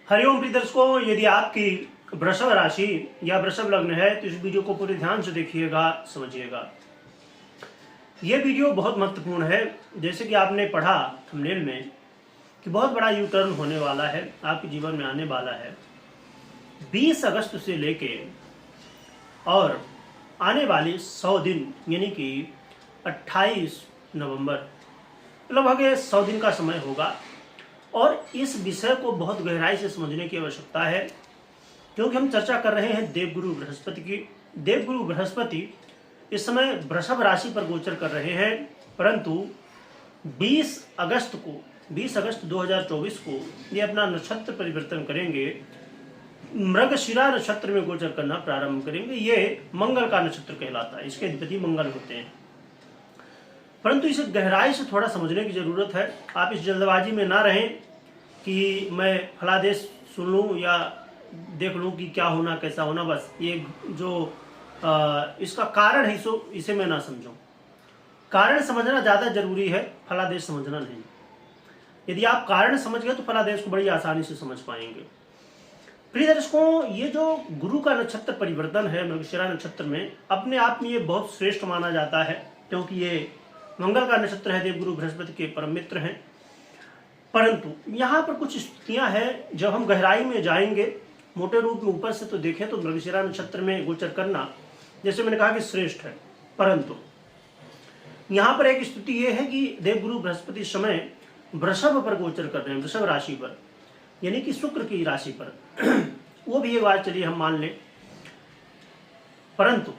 हरिओम प्रिय दर्शकों, यदि आपकी वृषभ राशि या वृषभ लग्न है तो इस वीडियो को पूरे ध्यान से देखिएगा, समझिएगा। यह वीडियो बहुत महत्वपूर्ण है। जैसे कि आपने पढ़ा थंबनेल में कि बहुत बड़ा यू टर्न होने वाला है, आपके जीवन में आने वाला है 20 अगस्त से लेके और आने वाले 100 दिन यानी कि 28 नवंबर, लगभग 100 दिन का समय होगा। और इस विषय को बहुत गहराई से समझने की आवश्यकता है, क्योंकि हम चर्चा कर रहे हैं देवगुरु बृहस्पति की। देवगुरु बृहस्पति इस समय वृषभ राशि पर गोचर कर रहे हैं, परंतु 20 अगस्त 2024 को ये अपना नक्षत्र परिवर्तन करेंगे, मृगशिरा नक्षत्र में गोचर करना प्रारंभ करेंगे। ये मंगल का नक्षत्र कहलाता है, इसके अधिपति मंगल होते हैं। परंतु इसे गहराई से थोड़ा समझने की जरूरत है। आप इस जल्दबाजी में ना रहें कि मैं फला देश सुन लूँ या देख लूँ कि क्या होना कैसा होना, बस ये जो इसका कारण है इसे मैं ना समझूं। कारण समझना ज़्यादा जरूरी है, फला देश समझना नहीं। यदि आप कारण समझ गए तो फला देश को बड़ी आसानी से समझ पाएंगे। प्रिय दर्शकों, ये जो गुरु का नक्षत्र परिवर्तन है मृगशिरा नक्षत्र में, अपने आप में ये बहुत श्रेष्ठ माना जाता है, क्योंकि ये मंगल का नक्षत्र है, देवगुरु बृहस्पति के परम मित्र हैं। परंतु यहाँ पर कुछ स्थितियां हैं, जब हम गहराई में जाएंगे, मोटे रूप में ऊपर से तो देखें तो मृगशिरा नक्षत्र में गोचर करना, जैसे मैंने कहा कि श्रेष्ठ है। परंतु यहाँ पर एक स्थिति यह है कि देवगुरु बृहस्पति समय वृषभ पर गोचर कर रहे हैं, वृषभ राशि पर, यानी कि शुक्र की राशि पर। वो भी एक बार चलिए हम मान लें। परंतु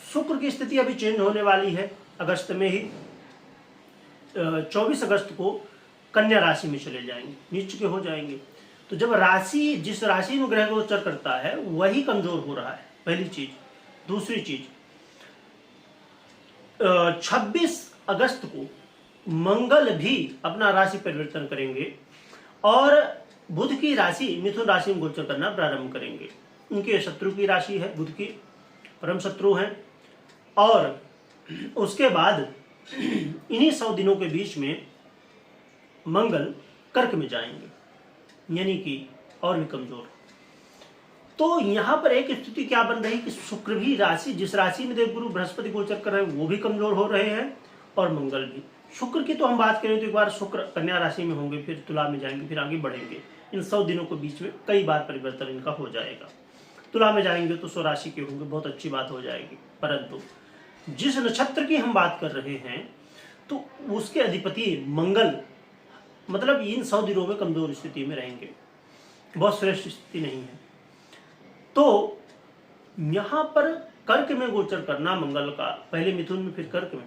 शुक्र की स्थिति अभी चेंज होने वाली है अगस्त में ही। 24 अगस्त को कन्या राशि में चले जाएंगे, नीच के हो जाएंगे। तो जब राशि, जिस राशि में ग्रह गोचर करता है वही कमजोर हो रहा है, पहली चीज। दूसरी चीज, 26 अगस्त को मंगल भी अपना राशि परिवर्तन करेंगे और बुध की राशि मिथुन राशि में गोचर करना प्रारंभ करेंगे। उनके शत्रु की राशि है, बुध की परम शत्रु हैं। और उसके बाद इन्हीं 100 दिनों के बीच में मंगल कर्क में जाएंगे, यानी कि और भी कमजोर। तो यहां पर एक स्थिति क्या बन रही कि शुक्र भी राशि, जिस राशि में देवगुरु बृहस्पति गोचर कर रहे हैं वो भी कमजोर हो रहे हैं, और मंगल भी। शुक्र की तो हम बात करें तो एक बार शुक्र कन्या राशि में होंगे, फिर तुला में जाएंगे, फिर आगे बढ़ेंगे। इन 100 दिनों के बीच में कई बार परिवर्तन इनका हो जाएगा। तुला में जाएंगे तो स्वराशि के होंगे, बहुत अच्छी बात हो जाएगी। परंतु जिस नक्षत्र की हम बात कर रहे हैं तो उसके अधिपति मंगल, मतलब इन 100 दिनों में कमजोर स्थिति में रहेंगे, बहुत श्रेष्ठ स्थिति नहीं है। तो यहां पर कर्क में गोचर करना मंगल का, पहले मिथुन में फिर कर्क में,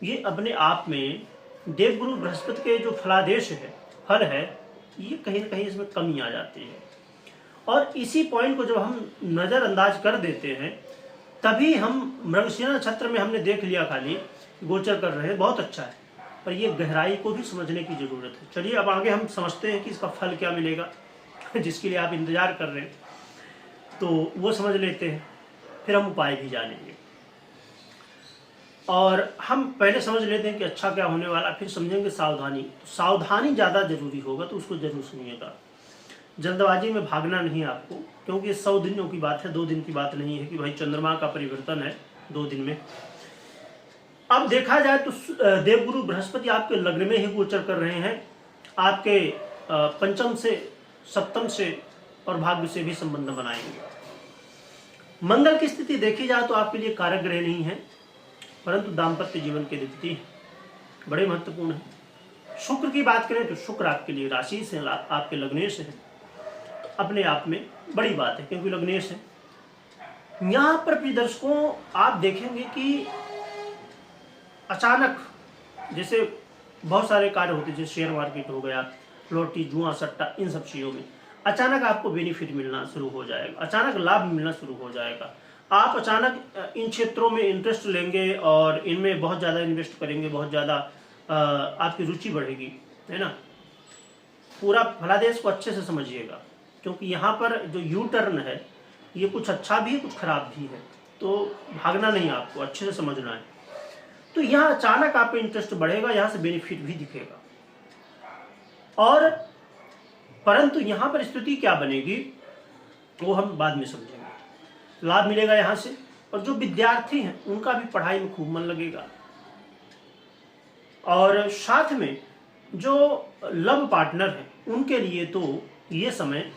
ये अपने आप में देवगुरु बृहस्पति के जो फलादेश है, फल है, ये कहीं ना कहीं इसमें कमी आ जाती है। और इसी पॉइंट को जब हम नजरअंदाज कर देते हैं, तभी हम मृगशिरा नक्षत्र में हमने देख लिया खाली गोचर कर रहे हैं, बहुत अच्छा है, पर ये गहराई को भी समझने की जरूरत है। चलिए अब आगे हम समझते हैं कि इसका फल क्या मिलेगा, जिसके लिए आप इंतजार कर रहे हैं, तो वो समझ लेते हैं, फिर हम उपाय भी जानेंगे। और हम पहले समझ लेते हैं कि अच्छा क्या होने वाला, फिर समझेंगे सावधानी। तो सावधानी ज़्यादा जरूरी होगा, तो उसको जरूर सुनिएगा। जल्दबाजी में भागना नहीं आपको, क्योंकि 100 दिनों की बात है, 2 दिन की बात नहीं है कि भाई चंद्रमा का परिवर्तन है 2 दिन में। अब देखा जाए तो देवगुरु बृहस्पति आपके लग्न में ही गोचर कर रहे हैं, आपके पंचम से, सप्तम से और भाग्य से भी संबंध बनाएंगे। मंगल की स्थिति देखी जाए तो आपके लिए कारक ग्रह नहीं है, परंतु दाम्पत्य जीवन के अधिपति बड़े महत्वपूर्ण है। शुक्र की बात करें तो शुक्र आपके लिए राशि से, आपके लग्नेश है, अपने आप में बड़ी बात है, क्योंकि लग्नेश है। यहां पर प्रिय दर्शकों आप देखेंगे कि अचानक, जैसे बहुत सारे कार्य होते हैं, जैसे शेयर मार्केट हो गया, लॉटरी, जुआ, सट्टा, इन सब चीजों में अचानक आपको बेनिफिट मिलना शुरू हो जाएगा, अचानक लाभ मिलना शुरू हो जाएगा। आप अचानक इन क्षेत्रों में इंटरेस्ट लेंगे और इनमें बहुत ज़्यादा इन्वेस्ट करेंगे, बहुत ज़्यादा आपकी रुचि बढ़ेगी, है ना। पूरा फलादेश को अच्छे से समझिएगा, क्योंकि यहाँ पर जो यू टर्न है ये कुछ अच्छा भी है, कुछ खराब भी है, तो भागना नहीं, आपको अच्छे से समझना है। तो यहाँ अचानक आपका इंटरेस्ट बढ़ेगा, यहाँ से बेनिफिट भी दिखेगा। और परंतु यहाँ पर स्थिति क्या बनेगी वो हम बाद में समझेंगे। लाभ मिलेगा यहाँ से, और जो विद्यार्थी हैं उनका भी पढ़ाई में खूब मन लगेगा। और साथ में जो लव पार्टनर हैं उनके लिए तो ये समय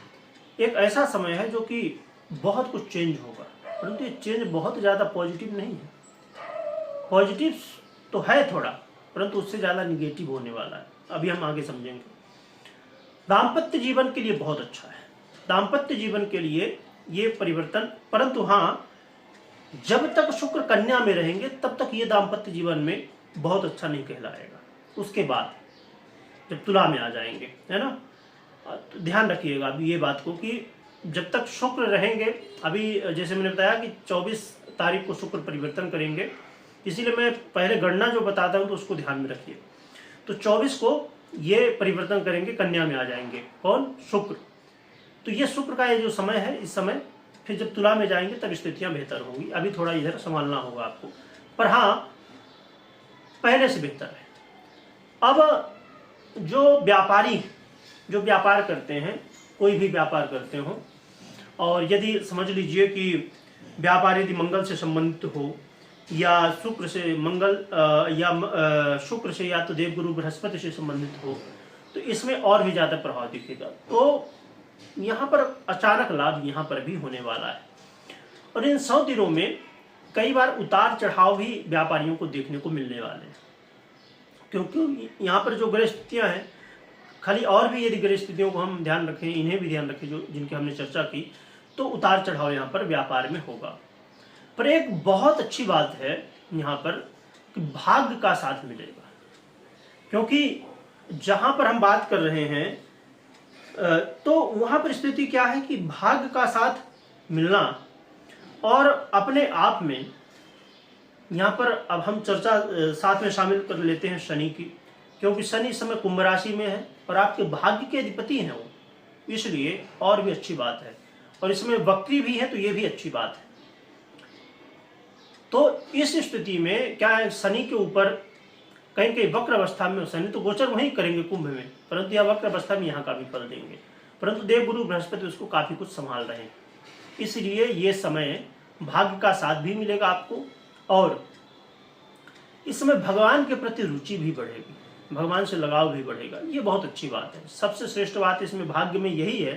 एक ऐसा समय है जो कि बहुत कुछ चेंज होगा, परंतु ये चेंज बहुत ज़्यादा पॉजिटिव नहीं है। पॉजिटिव तो है थोड़ा, परंतु उससे ज़्यादा निगेटिव होने वाला है, अभी हम आगे समझेंगे। दाम्पत्य जीवन के लिए बहुत अच्छा है, दाम्पत्य जीवन के लिए ये परिवर्तन, परंतु हाँ, जब तक शुक्र कन्या में रहेंगे तब तक ये दाम्पत्य जीवन में बहुत अच्छा नहीं कहलाएगा। उसके बाद जब तुला में आ जाएंगे, है ना, तो ध्यान रखिएगा अभी ये बात को कि जब तक शुक्र रहेंगे, अभी जैसे मैंने बताया कि 24 तारीख को शुक्र परिवर्तन करेंगे, इसीलिए मैं पहले गणना जो बताता हूँ तो उसको ध्यान में रखिए। तो 24 को ये परिवर्तन करेंगे, कन्या में आ जाएंगे, कौन, शुक्र। तो ये शुक्र का ये जो समय है, इस समय फिर जब तुला में जाएंगे तब स्थितियां बेहतर होंगी। अभी थोड़ा इधर संभालना होगा आपको, पर हाँ पहले से बेहतर है। अब जो व्यापारी जो व्यापार करते हैं, कोई भी व्यापार करते हो, और यदि समझ लीजिए कि व्यापार यदि मंगल से संबंधित हो या शुक्र से, मंगल या शुक्र से या तो देवगुरु बृहस्पति से संबंधित हो, तो इसमें और भी ज़्यादा प्रभाव दिखेगा। तो यहाँ पर अचानक लाभ यहाँ पर भी होने वाला है। और इन 100 दिनों में कई बार उतार चढ़ाव भी व्यापारियों को देखने को मिलने वाले हैं, क्योंकि यहाँ पर जो ग्रह स्थितियाँ हैं, खाली और भी यदि ग्रह स्थितियों को हम ध्यान रखें, इन्हें भी ध्यान रखें जो जिनकी हमने चर्चा की, तो उतार चढ़ाव यहाँ पर व्यापार में होगा। पर एक बहुत अच्छी बात है यहाँ पर कि भाग्य का साथ मिलेगा, क्योंकि जहाँ पर हम बात कर रहे हैं तो वहाँ पर स्थिति क्या है कि भाग्य का साथ मिलना, और अपने आप में यहाँ पर अब हम चर्चा साथ में शामिल कर लेते हैं शनि की, क्योंकि शनि इस समय कुंभ राशि में है और आपके भाग्य के अधिपति हैं वो, इसलिए और भी अच्छी बात है। और इसमें वक्री भी है तो ये भी अच्छी बात है। तो इस स्थिति में क्या है, शनि के ऊपर कहीं कहीं वक्र अवस्था में, शनि तो गोचर वहीं करेंगे कुंभ में, परंतु यह वक्र अवस्था में यहाँ का भी फल देंगे, परंतु देवगुरु बृहस्पति उसको काफी कुछ संभाल रहे हैं। इसलिए ये समय भाग्य का साथ भी मिलेगा आपको, और इस समय भगवान के प्रति रुचि भी बढ़ेगी, भगवान से लगाव भी बढ़ेगा। ये बहुत अच्छी बात है। सबसे श्रेष्ठ बात इसमें भाग्य में यही है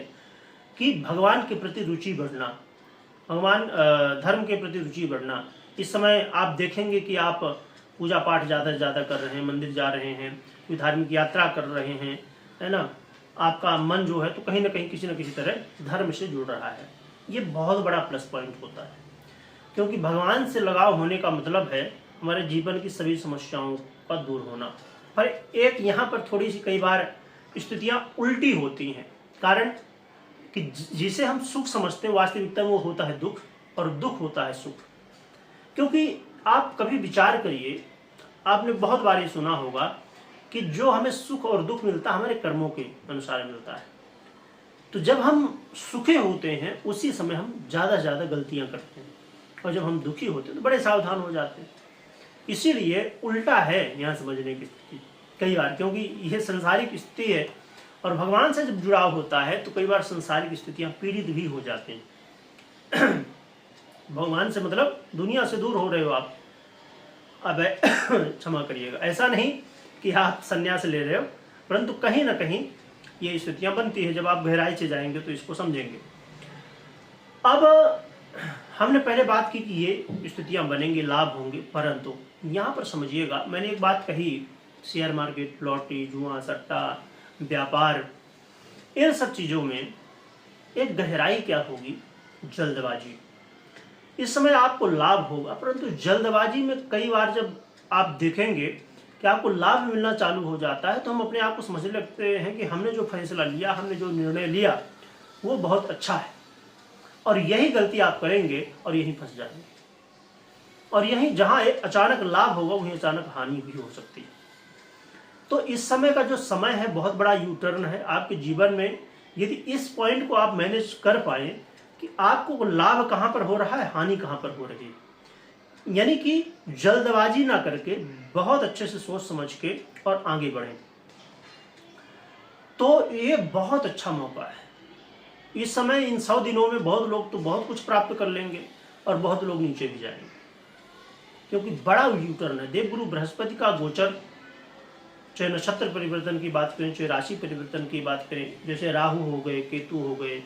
कि भगवान के प्रति रुचि बढ़ना, भगवान धर्म के प्रति रुचि बढ़ना। इस समय आप देखेंगे कि आप पूजा पाठ ज़्यादा से ज़्यादा कर रहे हैं, मंदिर जा रहे हैं, कोई धार्मिक यात्रा कर रहे हैं, है ना, आपका मन जो है तो कहीं ना कहीं किसी न किसी तरह धर्म से जुड़ रहा है। ये बहुत बड़ा प्लस पॉइंट होता है, क्योंकि भगवान से लगाव होने का मतलब है हमारे जीवन की सभी समस्याओं का दूर होना। पर एक यहाँ पर थोड़ी सी कई बार स्थितियाँ उल्टी होती हैं, कारण कि जिसे हम सुख समझते हैं वास्तविकता में वो होता है दुख, और दुख होता है सुख। क्योंकि आप कभी विचार करिए, आपने बहुत बार ये सुना होगा कि जो हमें सुख और दुख मिलता है हमारे कर्मों के अनुसार मिलता है। तो जब हम सुखी होते हैं उसी समय हम ज़्यादा से ज़्यादा गलतियाँ करते हैं, और जब हम दुखी होते हैं तो बड़े सावधान हो जाते हैं। इसीलिए उल्टा है यहाँ समझने की स्थिति कई बार, क्योंकि यह संसारिक स्थिति है, और भगवान से जब जुड़ाव होता है तो कई बार संसारिक स्थितियाँ पीड़ित भी हो जाते हैं। भगवान से मतलब दुनिया से दूर हो रहे हो आप, अब क्षमा करिएगा, ऐसा नहीं कि आप संन्यास ले रहे हो, परंतु कहीं ना कहीं ये स्थितियाँ बनती है। जब आप गहराई से जाएंगे तो इसको समझेंगे। अब हमने पहले बात की कि ये स्थितियाँ बनेंगी, लाभ होंगे, परंतु यहाँ पर समझिएगा, मैंने एक बात कही, शेयर मार्केट, लॉटरी, जुआ, सट्टा, व्यापार, इन सब चीज़ों में एक गहराई क्या होगी, जल्दबाजी। इस समय आपको लाभ होगा, परंतु जल्दबाजी में कई बार जब आप देखेंगे कि आपको लाभ मिलना चालू हो जाता है तो हम अपने आप को समझने लगते हैं कि हमने जो फैसला लिया, हमने जो निर्णय लिया वो बहुत अच्छा है, और यही गलती आप करेंगे और यहीं फंस जाएंगे। और यहीं जहाँ अचानक लाभ होगा वहीं अचानक हानि भी हो सकती है। तो इस समय का जो समय है बहुत बड़ा यू टर्न है आपके जीवन में। यदि इस पॉइंट को आप मैनेज कर पाए कि आपको लाभ कहाँ पर हो रहा है, हानि कहाँ पर हो रही है, यानी कि जल्दबाजी ना करके बहुत अच्छे से सोच समझ के और आगे बढ़ें, तो ये बहुत अच्छा मौका है। इस समय इन 100 दिनों में बहुत लोग तो बहुत कुछ प्राप्त कर लेंगे और बहुत लोग नीचे भी जाएंगे, क्योंकि बड़ा यूटर्न है। देवगुरु बृहस्पति का गोचर, चाहे नक्षत्र परिवर्तन की बात करें, चाहे राशि परिवर्तन की बात करें, जैसे राहु हो गए, केतु हो गए,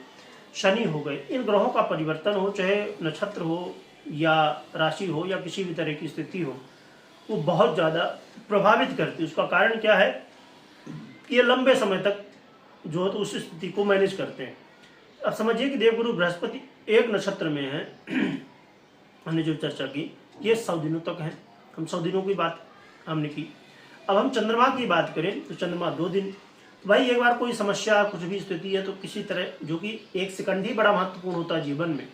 शनि हो गए, इन ग्रहों का परिवर्तन हो, चाहे नक्षत्र हो या राशि हो या किसी भी तरह की स्थिति हो, वो बहुत ज़्यादा प्रभावित करती है। उसका कारण क्या है कि ये लंबे समय तक जो है तो उस स्थिति को मैनेज करते हैं। अब समझिए कि देवगुरु बृहस्पति एक नक्षत्र में है हमने जो चर्चा की ये 100 दिनों तक है। हम 100 दिनों की बात हमने की। अब हम चंद्रमा की बात करें तो चंद्रमा 2 दिन। तो भाई एक बार कोई समस्या कुछ भी स्थिति है तो किसी तरह, जो कि 1 सेकंड ही बड़ा महत्वपूर्ण होता है जीवन में,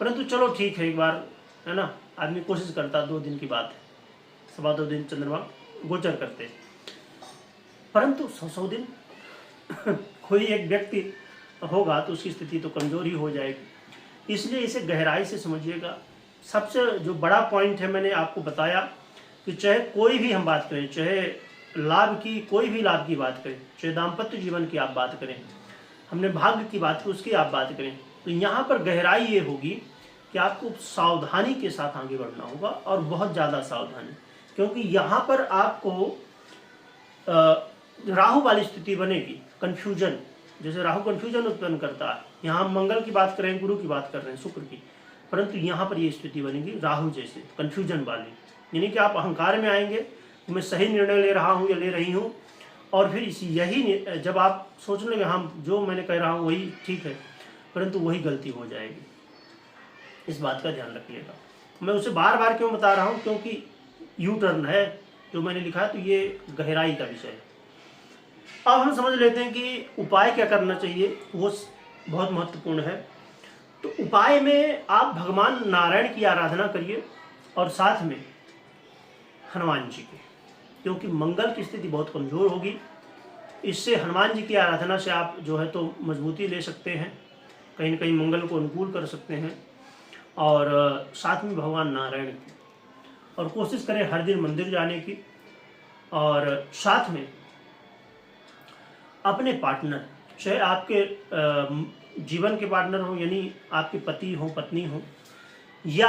परंतु चलो ठीक है, एक बार है ना, आदमी कोशिश करता, 2 दिन की बात है, 2.25 दिन चंद्रमा गोचर करते, परंतु 100 दिन कोई एक व्यक्ति होगा तो उसकी स्थिति तो कमजोर ही हो जाएगी। इसलिए इसे गहराई से समझिएगा। सबसे जो बड़ा पॉइंट है मैंने आपको बताया कि चाहे कोई भी हम बात करें, चाहे लाभ की, कोई भी लाभ की बात करें, चाहे दाम्पत्य जीवन की आप बात करें, हमने भाग्य की बात की उसकी आप बात करें, तो यहाँ पर गहराई ये होगी कि आपको सावधानी के साथ आगे बढ़ना होगा और बहुत ज़्यादा सावधानी, क्योंकि यहाँ पर आपको राहु वाली स्थिति बनेगी, कन्फ्यूजन, जैसे राहु कन्फ्यूजन उत्पन्न करता है। यहाँ हम मंगल की बात कर रहे हैं, गुरु की बात कर रहे हैं, शुक्र की, परंतु यहाँ पर ये स्थिति बनेगी राहु जैसे कन्फ्यूजन वाली, यानी कि आप अहंकार में आएंगे, मैं सही निर्णय ले रहा हूँ या ले रही हूँ, और फिर यही जब आप सोच लेंगे हाँ जो मैंने कह रहा हूँ वही ठीक है, परंतु वही गलती हो जाएगी। इस बात का ध्यान रखिएगा। मैं उसे बार बार क्यों बता रहा हूँ, क्योंकि यू टर्न है जो मैंने लिखा है, तो ये गहराई का विषय है। अब हम समझ लेते हैं कि उपाय क्या करना चाहिए, वो बहुत महत्वपूर्ण है। तो उपाय में आप भगवान नारायण की आराधना करिए और साथ में हनुमान जी की, क्योंकि मंगल की स्थिति बहुत कमज़ोर होगी। इससे हनुमान जी की आराधना से आप जो है तो मजबूती ले सकते हैं, कहीं न कहीं मंगल को अनुकूल कर सकते हैं, और साथ में भगवान नारायण की, और कोशिश करें हर दिन मंदिर जाने की, और साथ में अपने पार्टनर, चाहे आपके जीवन के पार्टनर हो, यानी आपके पति हो, पत्नी हो, या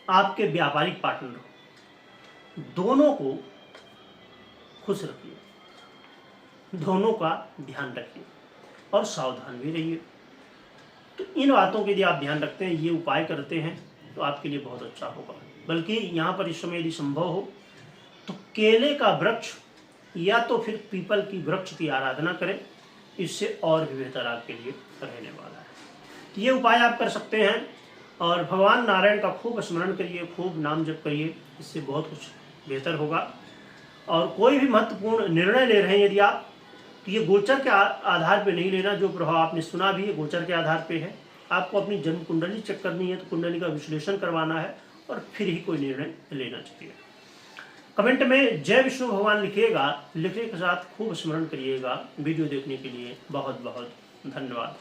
आपके व्यापारिक पार्टनर हो, दोनों को खुश रखिए, दोनों का ध्यान रखिए और सावधान भी रहिए। तो इन बातों के लिए आप ध्यान रखते हैं, ये उपाय करते हैं तो आपके लिए बहुत अच्छा होगा। बल्कि यहाँ पर इस समय यदि संभव हो तो केले का वृक्ष या तो फिर पीपल की वृक्ष की आराधना करें, इससे और भी बेहतर आपके लिए रहने वाला है। तो ये उपाय आप कर सकते हैं, और भगवान नारायण का खूब स्मरण करिए, खूब नाम जप करिए, इससे बहुत कुछ बेहतर होगा। और कोई भी महत्वपूर्ण निर्णय ले रहे हैं यदि आप, तो ये गोचर के आधार पे नहीं लेना। जो प्रभाव आपने सुना भी है गोचर के आधार पे है। आपको अपनी जन्म कुंडली चेक करनी है, तो कुंडली का विश्लेषण करवाना है और फिर ही कोई निर्णय लेना चाहिए। कमेंट में जय विष्णु भगवान लिखिएगा, लिखने के साथ खूब स्मरण करिएगा। वीडियो देखने के लिए बहुत बहुत धन्यवाद।